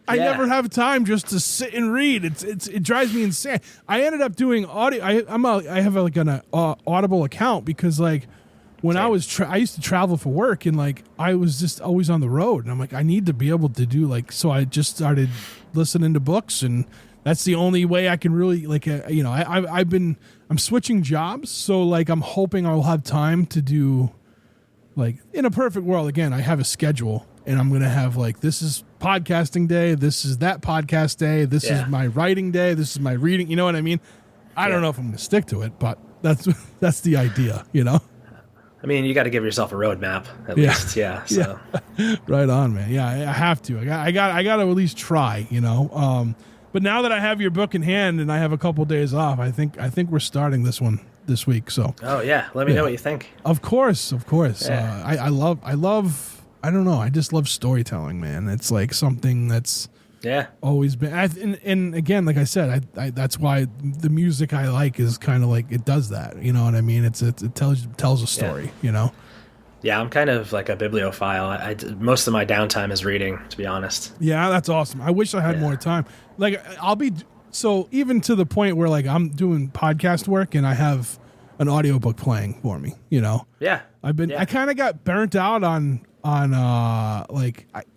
I never have time just to sit and read. It drives me insane. I ended up doing audio. I have like an Audible account because like when I used to travel for work, and like I was just always on the road, and I'm like, I need to be able to do like, so I just started listening to books, and that's the only way I can really like, you know, I'm switching jobs. So like, I'm hoping I'll have time to do like, in a perfect world, again, I have a schedule, and I'm going to have like, this is podcasting day. This is that podcast day. This is my writing day. This is my reading. You know what I mean? I don't know if I'm going to stick to it, but that's the idea, you know? I mean, you got to give yourself a roadmap at least. Yeah. So. Yeah. Right on, man. Yeah, I have to. I got to at least try, you know? But now that I have your book in hand and I have a couple days off, I think we're starting this one this week. So. Oh yeah. Let me know what you think. Of course. Yeah. I love, I don't know. I just love storytelling, man. It's like something that's always been. And again, like I said, I that's why the music I like is kind of like it does that. You know what I mean? It tells a story. You know. Yeah, I'm kind of like a bibliophile. Most of my downtime is reading, to be honest. Yeah, that's awesome. I wish I had more time. Like so even to the point where like I'm doing podcast work and I have an audiobook playing for me. You know. Yeah. I kind of got burnt out on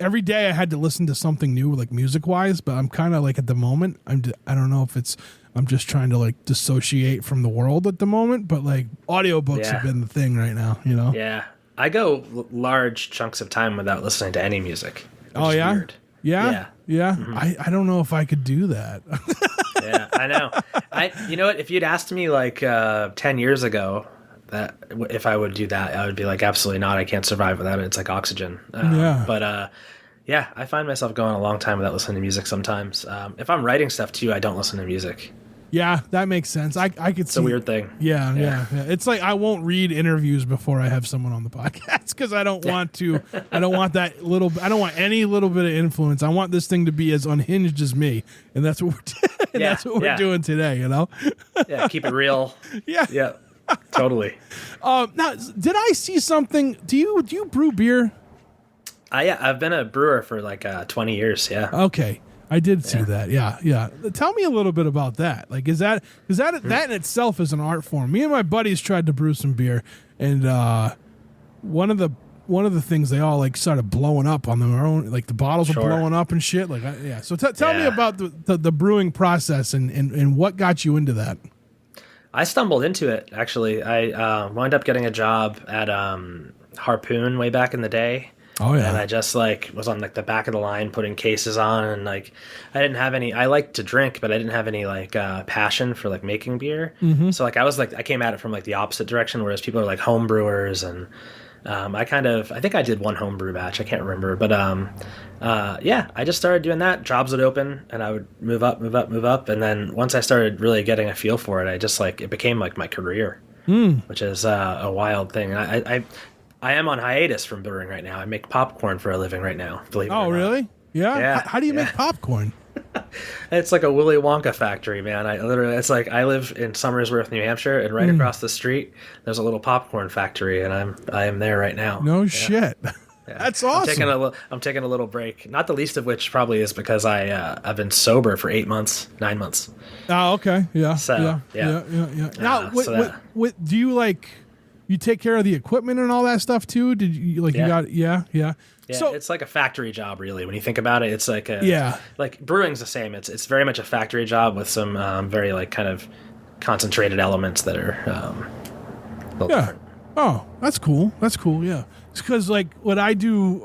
every day I had to listen to something new, like music wise, but I'm kind of like at the moment I don't know if I'm just trying to like dissociate from the world at the moment, but like audiobooks have been the thing right now, you know? Yeah. I go large chunks of time without listening to any music. Oh yeah? Weird. Yeah. Mm-hmm. I don't know if I could do that. Yeah, I know. You know what? If you'd asked me like 10 years ago, that if I would do that, I would be like, absolutely not. I can't survive without it. It's like oxygen. But I find myself going a long time without listening to music sometimes. If I'm writing stuff too, I don't listen to music. Yeah, that makes sense. I could see. It's a weird thing. Yeah. It's like I won't read interviews before I have someone on the podcast because I don't want to. I don't want any little bit of influence. I want this thing to be as unhinged as me, and that's what we're doing today. You know. Yeah, keep it real. Yeah. Totally. Now, did I see something? Do you brew beer? I've been a brewer for like 20 years. Yeah. Okay, I did see that. Yeah. Tell me a little bit about that. Like, that in itself is an art form. Me and my buddies tried to brew some beer, and one of the things they all like started blowing up on their own. Like the bottles are blowing up and shit. Like, So tell me about the brewing process and what got you into that. I stumbled into it, actually. I wound up getting a job at Harpoon way back in the day. Oh yeah. And I just like was on like the back of the line putting cases on, and like I didn't have any. I liked to drink, but I didn't have any like passion for like making beer. Mm-hmm. So like I came at it from like the opposite direction, whereas people are like home brewers, and I think I did one home brew batch. I can't remember, but yeah, I just started doing that. Jobs would open, and I would move up, and then once I started really getting a feel for it, I just like it became like my career, which is a wild thing. I am on hiatus from brewing right now. I make popcorn for a living right now. Believe it or not. Oh, really? Yeah. Yeah, How do you make popcorn? It's like a Willy Wonka factory, man. It's like I live in Somersworth, New Hampshire, and right across the street there's a little popcorn factory, and I am there right now. No shit. Yeah. That's awesome. I'm taking a little break. Not the least of which probably is because I've been sober for 9 months. Oh, okay. Yeah. So, yeah. Now, so what do you like? You take care of the equipment and all that stuff too? Did you like? Yeah. You got Yeah, So it's like a factory job, really. When you think about it, it's like like brewing's the same. It's very much a factory job with some very like kind of concentrated elements that are a little different. Oh, that's cool. Yeah. Because like what I do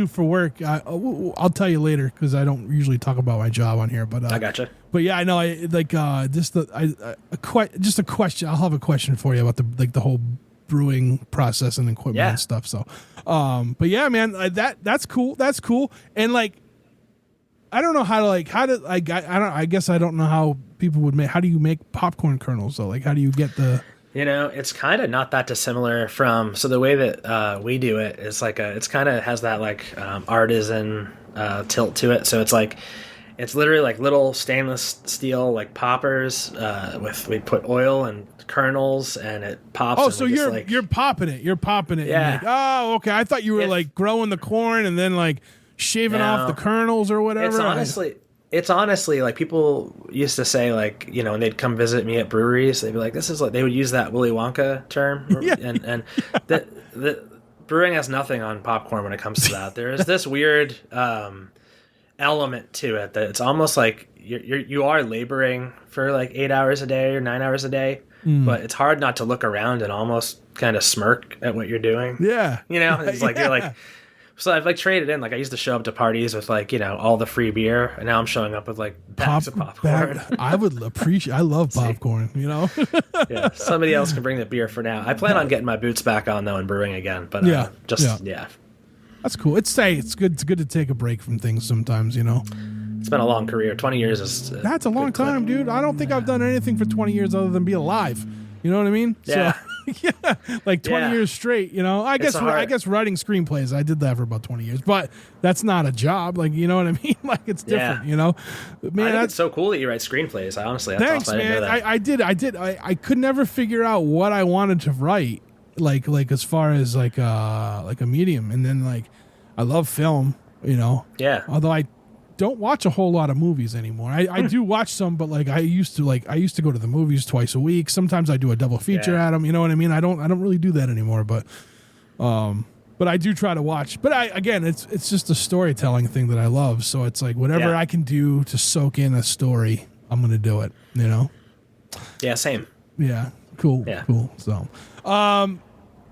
for work, I'll tell you later because I don't usually talk about my job on here. But I gotcha. But yeah, I know. Just a question. I'll have a question for you about the whole brewing process and equipment and stuff. So, but yeah, man, that's cool. That's cool. And like, I don't know I guess I don't know how people would make. How do you make popcorn kernels? So like, how do you get the? It's kind of not that dissimilar from. So the way that we do it is like it's kind of has that like artisan tilt to it. So it's literally like little stainless steel like poppers we put oil and kernels and it pops. Oh, and so you're popping it. You're popping it. Yeah. Like, oh, okay. I thought you were like growing the corn and then like shaving off the kernels or whatever. It's honestly like people used to say like, when they'd come visit me at breweries, they'd be like, this is like, they would use that Willy Wonka term. And the brewing has nothing on popcorn when it comes to that. There is this weird element to it that it's almost like you are laboring for like 8 hours a day or 9 hours a day, but it's hard not to look around and almost kind of smirk at what you're doing. Yeah. It's like, you're like, so I've like traded in, like I used to show up to parties with like, all the free beer, and now I'm showing up with like bags of popcorn. I love popcorn, Yeah. Somebody else can bring the beer for now. I plan on getting my boots back on though and brewing again, but yeah. That's cool. It's good to take a break from things sometimes, It's been a long career. 20 years is that's a long time, dude. I don't think I've done anything for 20 years other than be alive. You know what I mean? Yeah. So, yeah, like 20 years straight, I guess writing screenplays, I did that for about 20 years, but that's not a job. Like, you know what I mean? Like it's different, Man, I think it's so cool that you write screenplays. Honestly, that's thanks, awesome. man. I did. I could never figure out what I wanted to write, like as far as like a medium, and then like I love film, Yeah. Although I don't watch a whole lot of movies anymore. I do watch some, but like I used to go to the movies twice a week. Sometimes I do a double feature at them. You know what I mean? I don't really do that anymore, but I do try to watch. But it's just a storytelling thing that I love. So it's like whatever I can do to soak in a story, I'm gonna do it. Yeah. Same. Yeah. Cool. Yeah. Cool. So,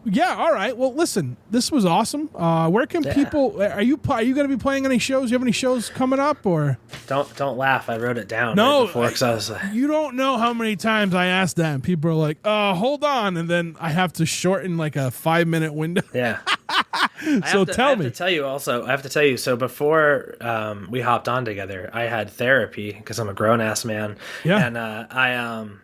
yeah. All right. Well, listen, this was awesome. Where can people? Are you going to be playing any shows? You have any shows coming up or? Don't laugh. I wrote it down. No, right before, 'cause I was you don't know how many times I asked that, and people are like, "Hold on," and then I have to shorten like a 5-minute window. Yeah. So tell me. I have to tell you. So before we hopped on together, I had therapy because I'm a grown ass man. Yeah. And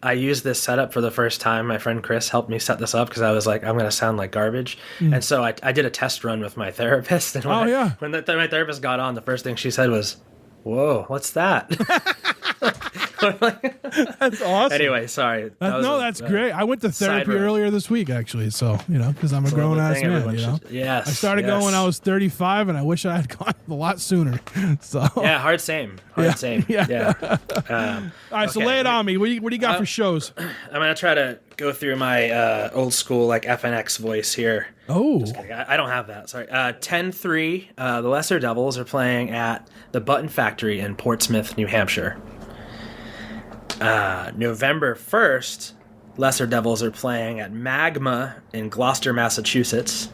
I used this setup for the first time. My friend Chris helped me set this up because I was like, I'm going to sound like garbage. And so I did a test run with my therapist. And when my therapist got on, the first thing she said was, "Whoa, what's that?" That's awesome. Anyway, sorry. That's great. I went to therapy earlier this week, actually. So, because I'm a grown ass man, Yes. I started going when I was 35, and I wish I had gone a lot sooner. So yeah, hard same. Yeah. All right, so lay it on me. What do you got for shows? I'm gonna try to go through my old school like FNX voice here. Oh, I don't have that. Sorry. 10-3. The Lesser Devils are playing at the Button Factory in Portsmouth, New Hampshire. November 1st, Lesser Devils are playing at Magma in Gloucester, Massachusetts.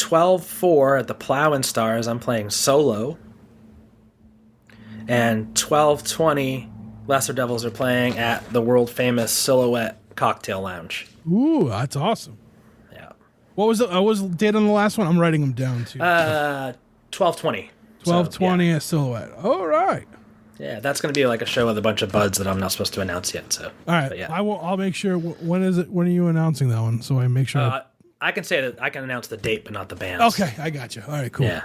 12:04 at the Plow and Stars, I'm playing solo. And 12:20, Lesser Devils are playing at the world famous Silhouette Cocktail Lounge. Ooh, that's awesome. Yeah. What was the date on the last one? I'm writing them down too. 12:20. 12:20 at Silhouette. All right. Yeah, that's going to be like a show with a bunch of buds that I'm not supposed to announce yet. So. All right. Yeah. I'll make sure. When is it? When are you announcing that one? So I make sure. I can say that I can announce the date, but not the bands. Okay, I got you. All right, cool. Yeah.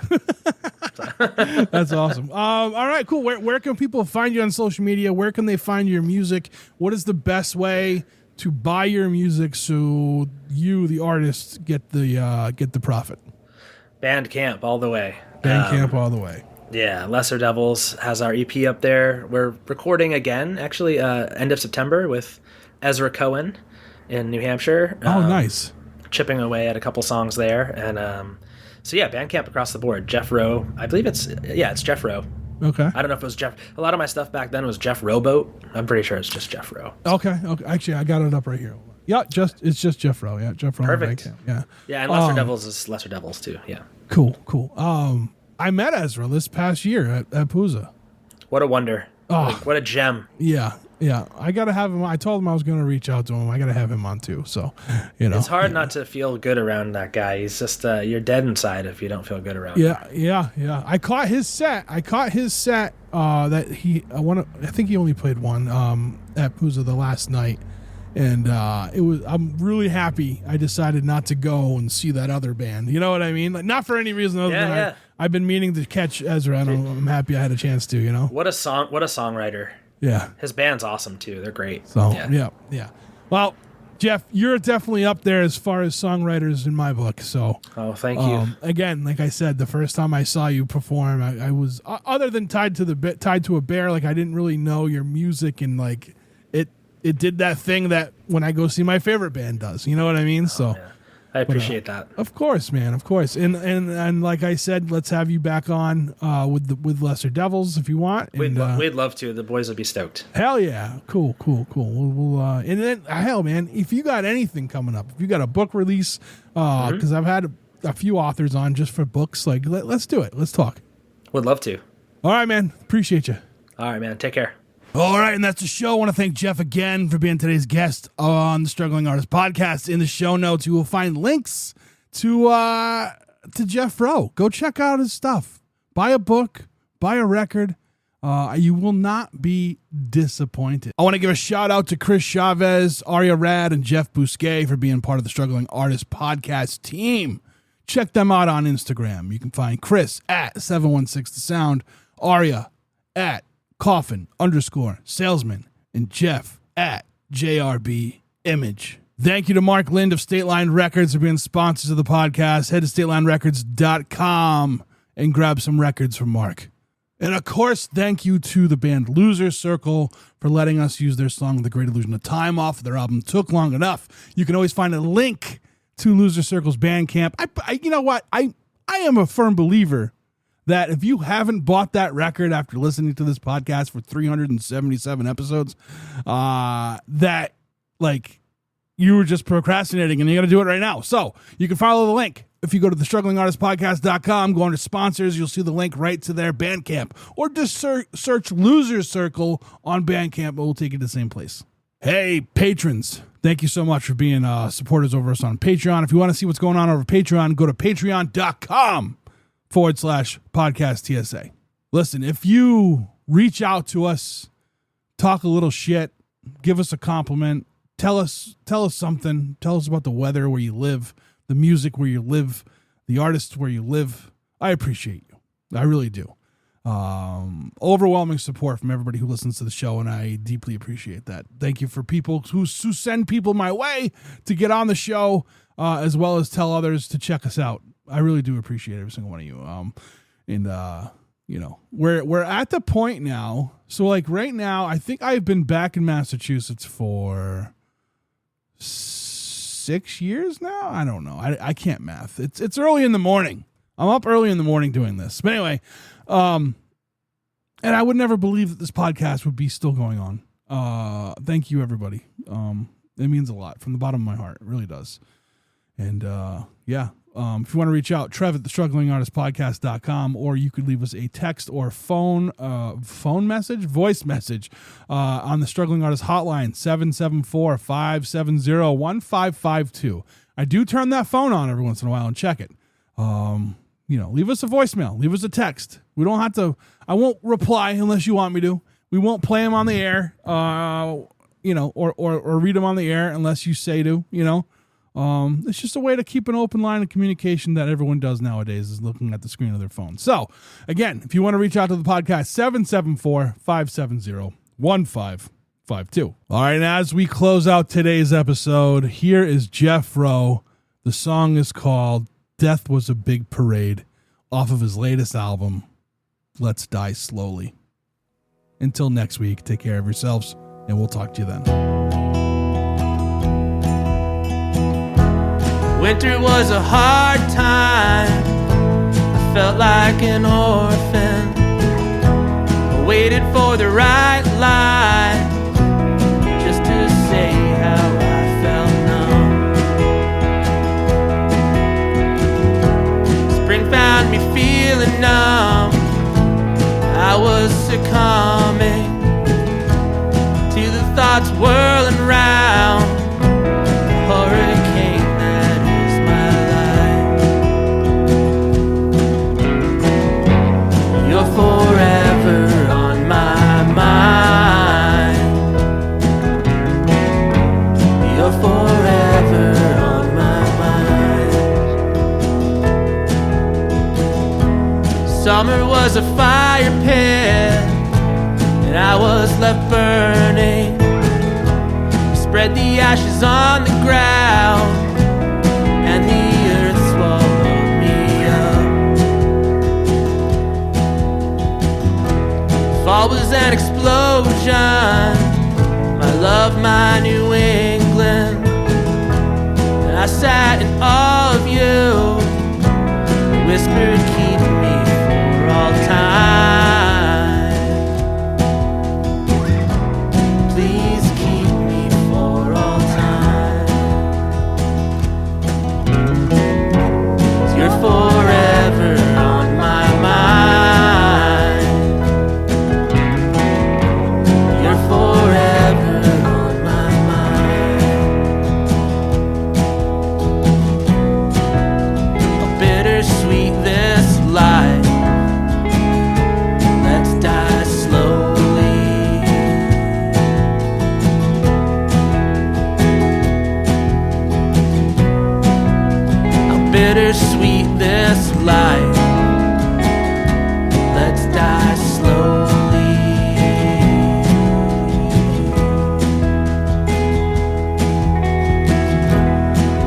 That's awesome. All right, cool. Where can people find you on social media? Where can they find your music? What is the best way to buy your music so you, the artist, get the profit? Bandcamp all the way. Bandcamp all the way. Yeah, Lesser Devils has our EP up there. We're recording again, actually, end of September with Ezra Cohen in New Hampshire. Oh, nice. Chipping away at a couple songs there. And so, yeah, Bandcamp across the board. Jeff Rowe. I believe it's Jeff Rowe. Okay. I don't know if it was Jeff. A lot of my stuff back then was Jeff Rowboat. I'm pretty sure it's just Jeff Rowe. Okay. Actually, I got it up right here. Yeah, it's just Jeff Rowe. Yeah, Jeff Rowe. Perfect. Yeah. Yeah, and Lesser Devils is Lesser Devils too. Yeah. Cool. I met Ezra this past year at Pooza. What a wonder. Oh. What a gem. Yeah. I got to have him. I told him I was going to reach out to him. I got to have him on too. So, It's hard not to feel good around that guy. He's just, you're dead inside if you don't feel good around him. Yeah. I caught his set. That I think he only played one at Pooza the last night. And I'm really happy I decided not to go and see that other band. You know what I mean? Like, not for any reason other than I've been meaning to catch Ezra, and I'm happy I had a chance to, What a songwriter. Yeah. His band's awesome, too. They're great. So, yeah. Well, Jeff, you're definitely up there as far as songwriters in my book. So, thank you. Again, like I said, the first time I saw you perform, I was, other than tied to a bear, like I didn't really know your music, and like it did that thing that when I go see my favorite band does. You know what I mean? I appreciate that. Of course, man. Of course. And like I said, let's have you back on with Lesser Devils if you want. We'd love to. The boys would be stoked. Hell yeah. Cool. We'll and then hell, man, if you got anything coming up, if you got a book release, because I've had a few authors on just for books, like let's do it. Let's talk. Would love to. All right, man. Appreciate you. All right, man. Take care. All right, and that's the show. I want to thank Jeff again for being today's guest on the Struggling Artist Podcast. In the show notes, you will find links to Jeff Rowe. Go check out his stuff. Buy a book. Buy a record. You will not be disappointed. I want to give a shout out to Chris Chavez, Aria Rad, and Jeff Bousquet for being part of the Struggling Artist Podcast team. Check them out on Instagram. You can find Chris at 716 The Sound, Aria at Coffin_salesman, and Jeff at JRB Image. Thank you to Mark Lind of State Line Records for being sponsors of the podcast. Head to StatelineRecords.com and grab some records from Mark. And of course, thank you to the band Loser Circle for letting us use their song The Great Illusion of Time off of their album Took Long Enough. You can always find a link to Loser Circle's Bandcamp. You know what? I am a firm believer that if you haven't bought that record after listening to this podcast for 377 episodes, that like you were just procrastinating and you got to do it right now. So you can follow the link. If you go to thestrugglingartistpodcast.com, go under sponsors, you'll see the link right to their Bandcamp, or just search Loser Circle on Bandcamp. It will take you to the same place. Hey, patrons. Thank you so much for being supporters over us on Patreon. If you want to see what's going on over Patreon, go to patreon.com/podcast TSA. Listen, if you reach out to us, talk a little shit, give us a compliment, tell us something, tell us about the weather where you live, the music where you live, the artists where you live, I appreciate you. I really do. Overwhelming support from everybody who listens to the show, and I deeply appreciate that. Thank you for people who send people my way to get on the show, as well as tell others to check us out. I really do appreciate every single one of you. You know, we're at the point now. So like right now, I think I've been back in Massachusetts for 6 years now. I don't know. I can't math. It's early in the morning. I'm up early in the morning doing this. But anyway, and I would never believe that this podcast would be still going on. Thank you, everybody. It means a lot from the bottom of my heart. It really does. And yeah. If you want to reach out, Trev at thestrugglingartistpodcast.com, or you could leave us a text or voice message on the Struggling Artist Hotline, 774-570-1552. I do turn that phone on every once in a while and check it. Leave us a voicemail, leave us a text. We don't have to, I won't reply unless you want me to. We won't play them on the air, or read them on the air unless you say to, It's just a way to keep an open line of communication that everyone does nowadays, is looking at the screen of their phone. So, again, if you want to reach out to the podcast, 774-570-1552. All right, and as we close out today's episode, here is Jeff Rowe. The song is called Death Was a Big Parade, off of his latest album, Let's Die Slowly. Until next week, take care of yourselves, and we'll talk to you then. Winter was a hard time. I felt like an orphan. I waited for the right line just to say how I felt numb. Spring found me feeling numb. I was succumbing to the thoughts whirling round. Hurricane that is my life. You're forever on my mind. You're forever on my mind. Summer was a fire pit, and I was left burning. Spread the ashes on the ground, and the earth swallowed me up. Fall was an explosion, my love, my New England. And I sat in awe of you, whispered, keep me for all time. Please keep me for all time. 'Cause you're forever on my mind. You're forever on my mind. How bittersweet this life. Let's die slowly. How bittersweet this life. Let's die slowly.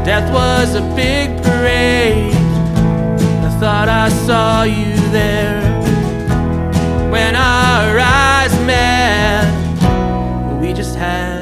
Death was a big parade. I thought I saw you there. When our eyes met, we just had